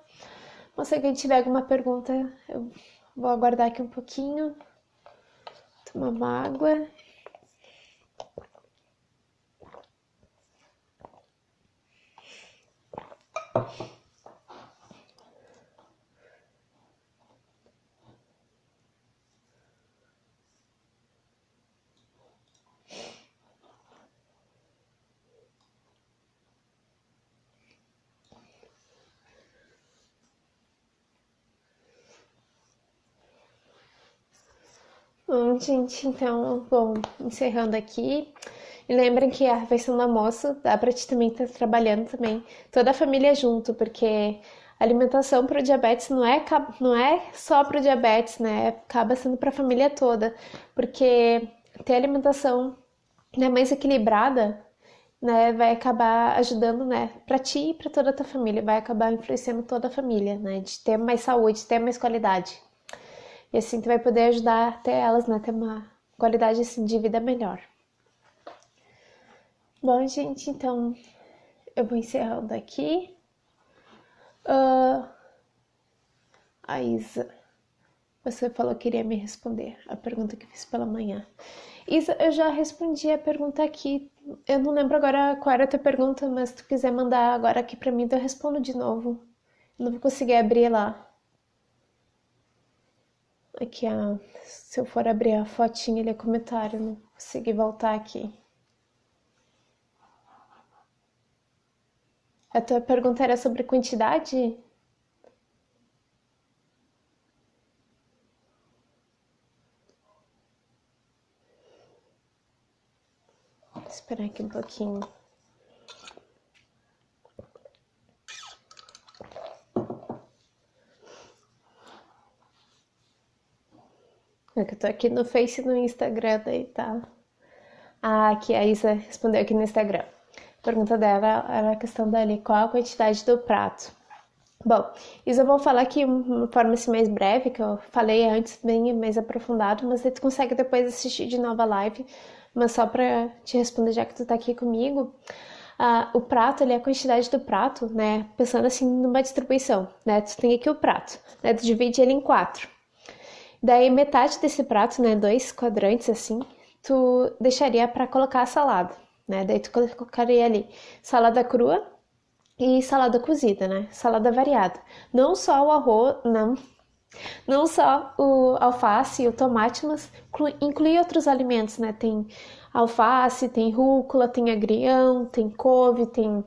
Bom, se alguém tiver alguma pergunta, eu vou aguardar aqui um pouquinho. Tomar uma água. Bom, gente, então, bom, encerrando aqui. E lembrem que a refeição do almoço dá pra ti também estar trabalhando também, toda a família junto, porque a alimentação para o diabetes não é só para o diabetes, né? Acaba sendo para a família toda, porque ter alimentação, né, mais equilibrada, né, vai acabar ajudando, né, para ti e para toda a tua família, vai acabar influenciando toda a família, né, de ter mais saúde, ter mais qualidade. E assim tu vai poder ajudar até elas, né, a ter uma qualidade assim, de vida melhor. Bom, gente, então eu vou encerrando aqui. A Isa. Você falou que iria me responder a pergunta que fiz pela manhã. Isa, eu já respondi a pergunta aqui. Eu não lembro agora qual era a tua pergunta, mas se tu quiser mandar agora aqui pra mim, eu respondo de novo. Eu não vou conseguir abrir lá. Aqui, se eu for abrir a fotinha, ele é comentário, não consegui voltar aqui. A tua pergunta era sobre quantidade? Vou esperar aqui um pouquinho. É que eu tô aqui no Face e no Instagram, daí tá. Ah, aqui a Isa respondeu aqui no Instagram. A pergunta dela era a questão dali, qual a quantidade do prato? Bom, isso eu vou falar aqui de uma forma assim mais breve, que eu falei antes, bem mais aprofundado, mas aí tu consegue depois assistir de nova live. Mas só pra te responder, já que tu tá aqui comigo, o prato, ele é a quantidade do prato, né? Pensando assim numa distribuição, né? Tu tem aqui o prato, né? Tu divide ele em quatro. Daí metade desse prato, né? Dois quadrantes assim, tu deixaria pra colocar a salada, né? Daí tu colocaria ali salada crua, e salada cozida, né? Salada variada. Não só o arroz, não só o alface e o tomate, mas inclui outros alimentos, né? Tem alface, tem rúcula, tem agrião, tem couve, tem,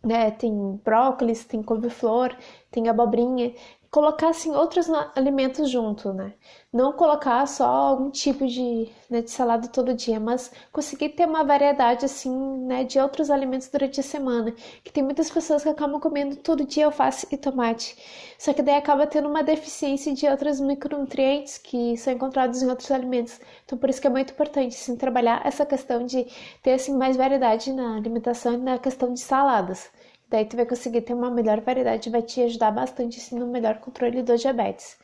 né, tem brócolis, tem couve-flor, tem abobrinha. Colocar assim outros alimentos junto, né? Não colocar só algum tipo de salada todo dia, mas conseguir ter uma variedade assim, né, de outros alimentos durante a semana. Que tem muitas pessoas que acabam comendo todo dia alface e tomate. Só que daí acaba tendo uma deficiência de outros micronutrientes que são encontrados em outros alimentos. Então por isso que é muito importante assim, trabalhar essa questão de ter assim mais variedade na alimentação e na questão de saladas. Daí tu vai conseguir ter uma melhor variedade e vai te ajudar bastante assim, no melhor controle do diabetes.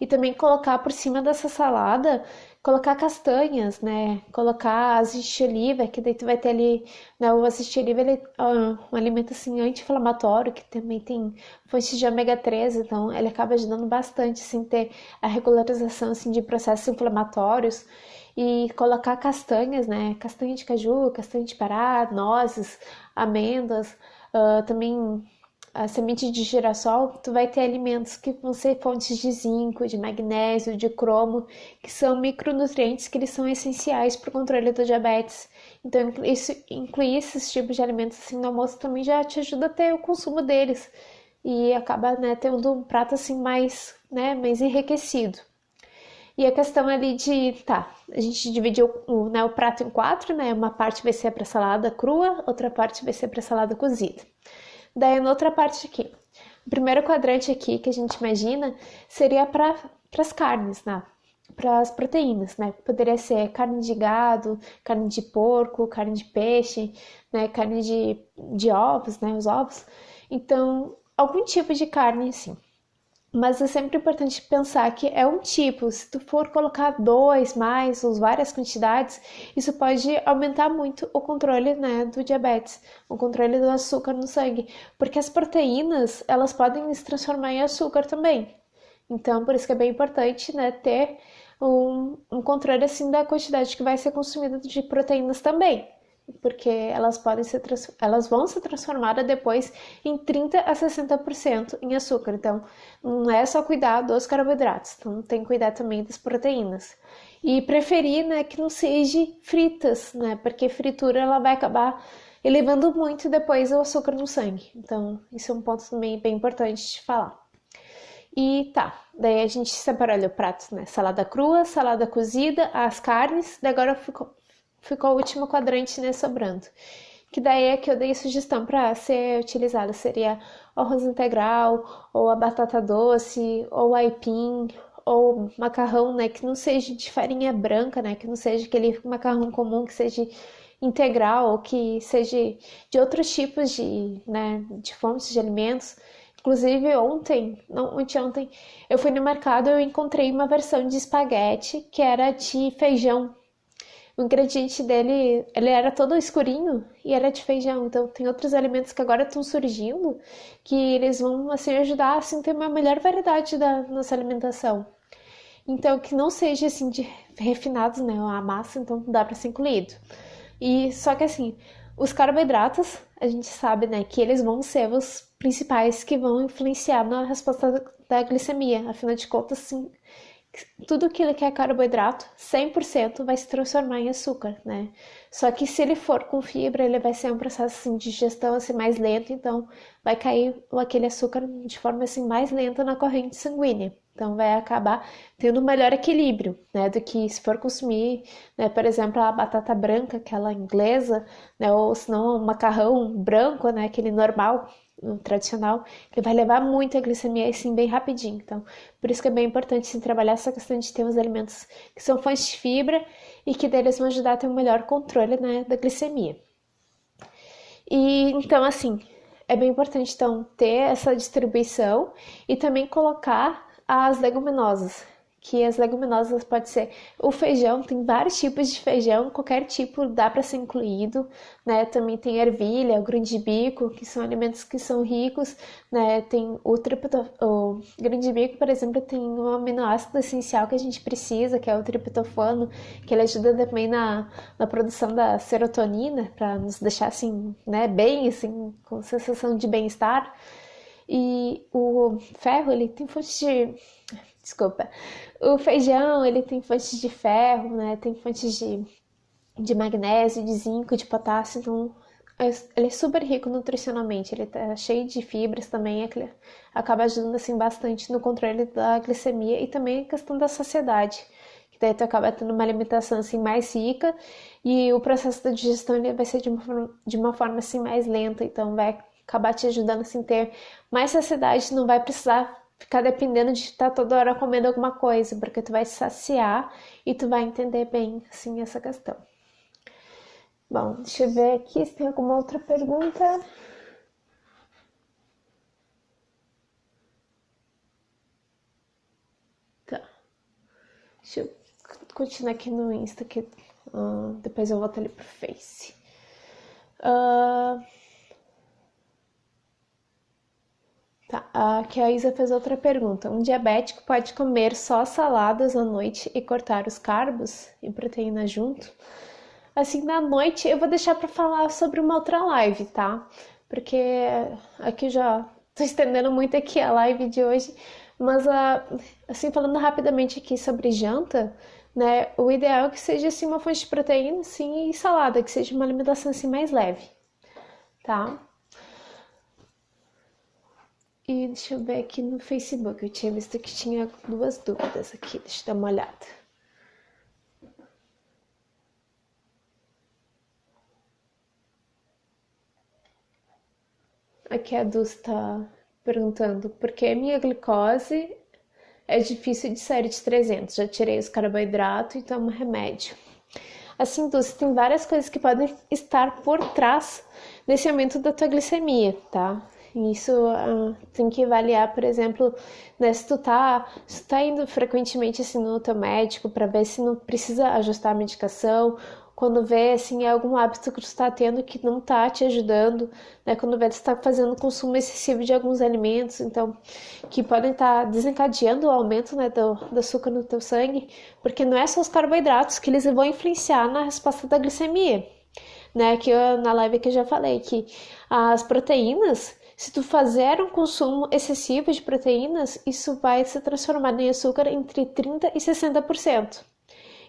E também colocar por cima dessa salada, colocar castanhas, né? Colocar azeite de oliva, que daí tu vai ter ali, né? O azeite de oliva, ele é um alimento assim anti-inflamatório, que também tem fontes de ômega 3, então ele acaba ajudando bastante assim ter a regularização assim de processos inflamatórios. E colocar castanhas, né? Castanha de caju, castanha de pará, nozes, amêndoas, também a semente de girassol, tu vai ter alimentos que vão ser fontes de zinco, de magnésio, de cromo, que são micronutrientes que eles são essenciais para o controle do diabetes. Então, isso, incluir esses tipos de alimentos assim no almoço também já te ajuda a ter o consumo deles e acaba, né, tendo um prato assim mais, né, mais enriquecido. E a questão ali a gente dividiu o prato em quatro, né? Uma parte vai ser para salada crua, outra parte vai ser para salada cozida. Daí, na outra parte aqui, o primeiro quadrante aqui que a gente imagina seria para as carnes, né? Para as proteínas, né? Poderia ser carne de gado, carne de porco, carne de peixe, né? Carne de ovos, né? Os ovos. Então, algum tipo de carne, assim. Mas é sempre importante pensar que é um tipo. Se tu for colocar dois, mais ou várias quantidades, isso pode aumentar muito o controle, né, do diabetes, o controle do açúcar no sangue, porque as proteínas elas podem se transformar em açúcar também. Então, por isso que é bem importante, né, ter um controle assim da quantidade que vai ser consumida de proteínas também, porque elas vão ser transformadas depois em 30 a 60% em açúcar. Então, não é só cuidar dos carboidratos, então tem que cuidar também das proteínas. E preferir, né, que não seja fritas, né, porque fritura ela vai acabar elevando muito depois o açúcar no sangue. Então, isso é um ponto também bem importante de falar. E tá, daí a gente separou ali o prato, né? Salada crua, salada cozida, as carnes, daí agora ficou o último quadrante, né, sobrando. Que daí é que eu dei sugestão para ser utilizada, seria o arroz integral, ou a batata doce, ou o aipim, ou macarrão, né, que não seja de farinha branca, né, que não seja aquele macarrão comum, que seja integral, ou que seja de outros tipos de fontes de alimentos. Inclusive ontem, não, ontem, eu fui no mercado e eu encontrei uma versão de espaguete que era de feijão. O ingrediente dele, ele era todo escurinho e era de feijão. Então tem outros alimentos que agora estão surgindo que eles vão assim ajudar assim ter uma melhor variedade da nossa alimentação. Então, que não seja assim de refinados, né? A massa, então dá para ser incluído. E só que assim, os carboidratos, a gente sabe, né, que eles vão ser os principais que vão influenciar na resposta da glicemia. Afinal de contas, sim, tudo aquilo que é carboidrato, 100% vai se transformar em açúcar, né? Só que se ele for com fibra, ele vai ser um processo assim, de digestão assim, mais lento, então vai cair aquele açúcar de forma assim, mais lenta na corrente sanguínea. Então vai acabar tendo um melhor equilíbrio, né, do que se for consumir, né, por exemplo, a batata branca, aquela inglesa, né, ou se não o macarrão branco, né, aquele normal, tradicional, ele vai levar muito a glicemia assim bem rapidinho. Então, por isso que é bem importante assim, trabalhar essa questão de ter os alimentos que são fontes de fibra e que deles vão ajudar a ter um melhor controle, né, da glicemia. E então assim, é bem importante então ter essa distribuição e também colocar as leguminosas, que as leguminosas pode ser o feijão, tem vários tipos de feijão, qualquer tipo dá para ser incluído, né? Também tem ervilha, o grão de bico, que são alimentos que são ricos, né? Tem o grão de bico, por exemplo, tem um aminoácido essencial que a gente precisa, que é o triptofano, que ele ajuda também na produção da serotonina, para nos deixar assim, né, bem, assim, com sensação de bem-estar. E o ferro, ele tem fontes de... Desculpa. O feijão, ele tem fontes de ferro, né? Tem fontes de magnésio, de zinco, de potássio. Então, ele é super rico nutricionalmente. Ele tá cheio de fibras também. Acaba ajudando, assim, bastante no controle da glicemia e também a questão da saciedade. Que daí tu acaba tendo uma alimentação, assim, mais rica e o processo da digestão ele vai ser de uma forma, assim, mais lenta. Então, vai acabar te ajudando, assim, a ter mais saciedade. Não vai precisar ficar dependendo de estar toda hora comendo alguma coisa, porque tu vai saciar e tu vai entender bem, assim, essa questão. Bom, deixa eu ver aqui se tem alguma outra pergunta. Tá, deixa eu continuar aqui no Insta, que depois eu volto ali pro Face. Uh, tá, aqui a Isa fez outra pergunta. Um diabético pode comer só saladas à noite e cortar os carbos e proteína junto? Assim, na noite eu vou deixar para falar sobre uma outra live, tá? Porque aqui já tô estendendo muito aqui a live de hoje, mas assim, falando rapidamente aqui sobre janta, né? O ideal é que seja assim uma fonte de proteína, assim, e salada, que seja uma alimentação assim mais leve, tá? E deixa eu ver aqui no Facebook, eu tinha visto que tinha duas dúvidas aqui, deixa eu dar uma olhada. Aqui a Dulce está perguntando por que a minha glicose é difícil de sair de 300. Já tirei os carboidratos e tomo remédio. Assim, Dulce, tem várias coisas que podem estar por trás desse aumento da tua glicemia, tá? Isso tem que avaliar, por exemplo, né, se tu tá indo frequentemente assim no teu médico para ver se não precisa ajustar a medicação, quando vê assim algum hábito que tu está tendo que não está te ajudando, né? Quando vê que tu está fazendo consumo excessivo de alguns alimentos, então que podem estar desencadeando o aumento, né, do açúcar no teu sangue, porque não é só os carboidratos que eles vão influenciar na resposta da glicemia, né? Que na live que eu já falei que as proteínas, se tu fazer um consumo excessivo de proteínas, isso vai se transformar em açúcar entre 30 e 60%.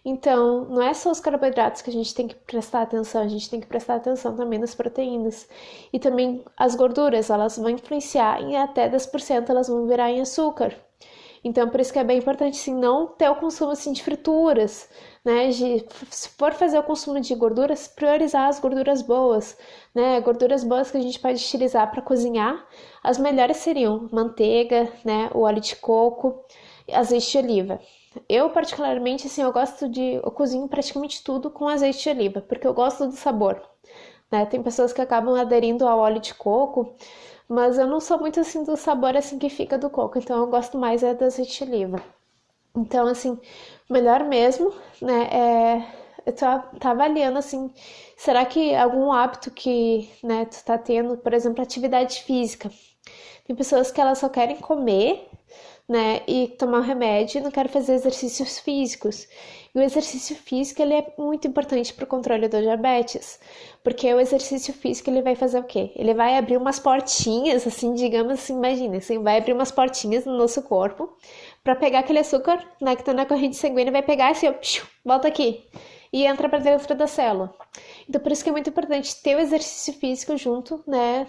Então, não é só os carboidratos que a gente tem que prestar atenção, a gente tem que prestar atenção também nas proteínas. E também as gorduras, elas vão influenciar em até 10%, elas vão virar em açúcar. Então, por isso que é bem importante, assim, não ter o consumo, assim, de frituras, né? Se for fazer o consumo de gorduras, priorizar as gorduras boas, né? Gorduras boas que a gente pode utilizar para cozinhar. As melhores seriam manteiga, né? O óleo de coco, azeite de oliva. Eu, particularmente, assim, eu cozinho praticamente tudo com azeite de oliva, porque eu gosto do sabor, né? Tem pessoas que acabam aderindo ao óleo de coco, mas eu não sou muito assim do sabor assim que fica do coco, então eu gosto mais do azeite de oliva. Então, assim, melhor mesmo, né, eu tá avaliando, assim, será que algum hábito que, né, tu tá tendo, por exemplo, atividade física. Tem pessoas que elas só querem comer, né, e tomar o remédio e não quero fazer exercícios físicos. E o exercício físico, ele é muito importante para o controle do diabetes, porque o exercício físico, ele vai fazer o quê? Ele vai abrir umas portinhas, assim, digamos assim, imagina, assim, vai abrir umas portinhas no nosso corpo para pegar aquele açúcar, né, que está na corrente sanguínea, vai pegar assim, ó, volta aqui, e entra para dentro da célula. Então, por isso que é muito importante ter o exercício físico junto, né,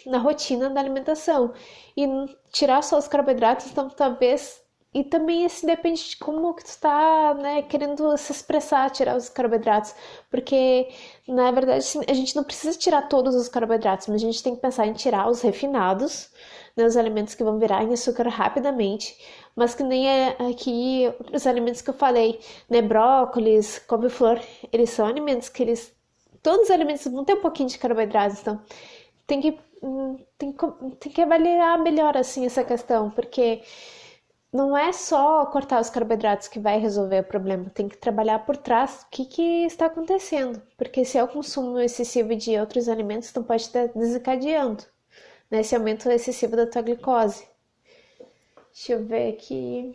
na rotina da alimentação. E tirar só os carboidratos, então, talvez... E também, assim, depende de como que tu tá, né, querendo se expressar, tirar os carboidratos. Porque, na verdade, assim, a gente não precisa tirar todos os carboidratos, mas a gente tem que pensar em tirar os refinados, né, os alimentos que vão virar em açúcar rapidamente, mas que nem aqui os alimentos que eu falei, né, brócolis, couve-flor, eles são alimentos que eles... Todos os alimentos vão ter um pouquinho de carboidratos, então tem que, tem que avaliar melhor, assim, essa questão, porque não é só cortar os carboidratos que vai resolver o problema, tem que trabalhar por trás o que está acontecendo, porque se é o consumo excessivo de outros alimentos, então pode estar desencadeando, né, esse aumento excessivo da tua glicose. Deixa eu ver aqui.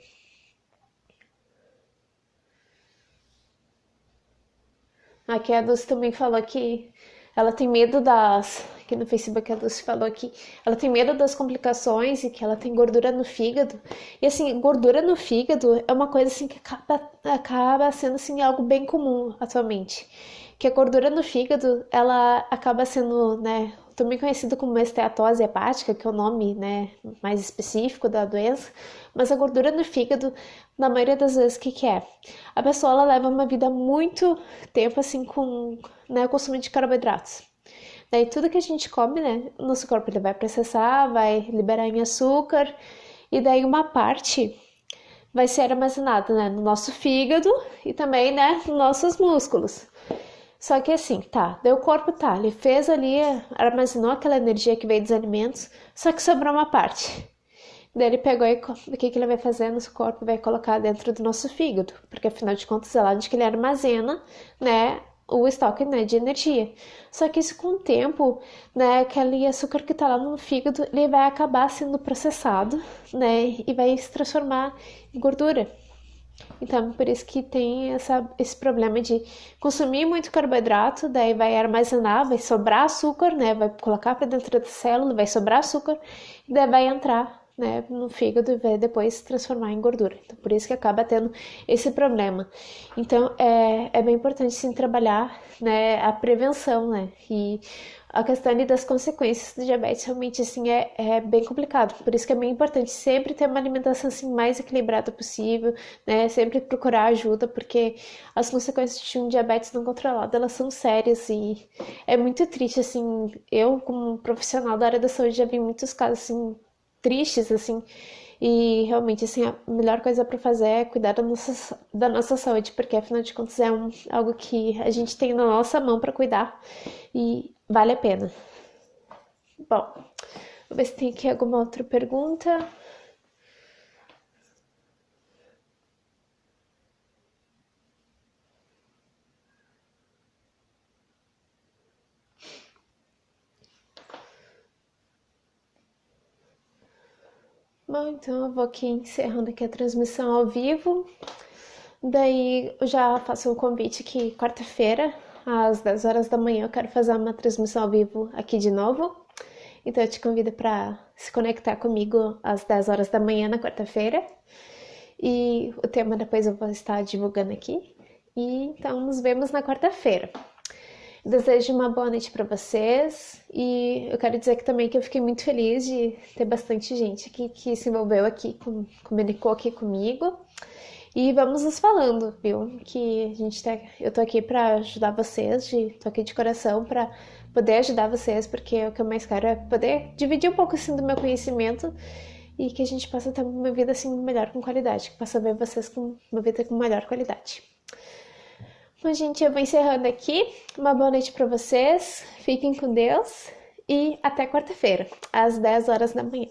Aqui a Dulce também falou que ela tem medo das. Aqui no Facebook a Dulce falou que ela tem medo das complicações e que ela tem gordura no fígado. E assim, gordura no fígado é uma coisa assim que acaba sendo assim algo bem comum atualmente. Que a gordura no fígado, ela acaba sendo, né, também conhecido como esteatose hepática, que é o nome, né, mais específico da doença, mas a gordura no fígado, na maioria das vezes, o que é? A pessoa ela leva uma vida muito tempo assim com, né, o consumo de carboidratos. Daí tudo que a gente come, né, o nosso corpo ele vai processar, vai liberar em açúcar, e daí uma parte vai ser armazenada, né, no nosso fígado e também, né, nos nossos músculos. Só que assim, tá, daí o corpo tá, ele fez ali, armazenou aquela energia que veio dos alimentos, só que sobrou uma parte. Daí ele pegou e o que, que ele vai fazer no seu corpo? Vai colocar dentro do nosso fígado, porque afinal de contas é lá onde que ele armazena, né, o estoque, né, de energia. Só que isso com o tempo, né, aquele açúcar que tá lá no fígado, ele vai acabar sendo processado, né, e vai se transformar em gordura. Então, por isso que tem esse problema de consumir muito carboidrato, daí vai armazenar, vai sobrar açúcar, né? Vai colocar para dentro da célula, vai sobrar açúcar, e daí vai entrar, né, no fígado e vai depois se transformar em gordura. Então, por isso que acaba tendo esse problema. Então, é bem importante, sim, trabalhar, né, a prevenção, né? E a questão ali das consequências do diabetes realmente assim é bem complicado. Por isso que é bem importante sempre ter uma alimentação assim mais equilibrada possível, né? Sempre procurar ajuda, porque as consequências de um diabetes não controlado, elas são sérias e é muito triste assim. Eu como profissional da área da saúde já vi muitos casos assim tristes assim. E realmente, assim, a melhor coisa para fazer é cuidar da nossa saúde, porque afinal de contas é algo que a gente tem na nossa mão para cuidar e vale a pena. Bom, vou ver se tem aqui alguma outra pergunta. Bom, então eu vou aqui encerrando aqui a transmissão ao vivo. Daí eu já faço um convite que quarta-feira, às 10 horas da manhã, eu quero fazer uma transmissão ao vivo aqui de novo. Então eu te convido para se conectar comigo às 10 horas da manhã na quarta-feira. E o tema depois eu vou estar divulgando aqui. E então nos vemos na quarta-feira. Desejo uma boa noite para vocês e eu quero dizer que também que eu fiquei muito feliz de ter bastante gente aqui que se envolveu aqui, comunicou aqui comigo. E vamos nos falando, viu? Que eu tô aqui para ajudar vocês, tô aqui de coração para poder ajudar vocês, porque o que eu mais quero é poder dividir um pouco assim do meu conhecimento e que a gente possa ter uma vida assim melhor com qualidade, que possa ver vocês com uma vida com melhor qualidade. Bom, gente, eu vou encerrando aqui. Uma boa noite para vocês. Fiquem com Deus e até quarta-feira, às 10 horas da manhã.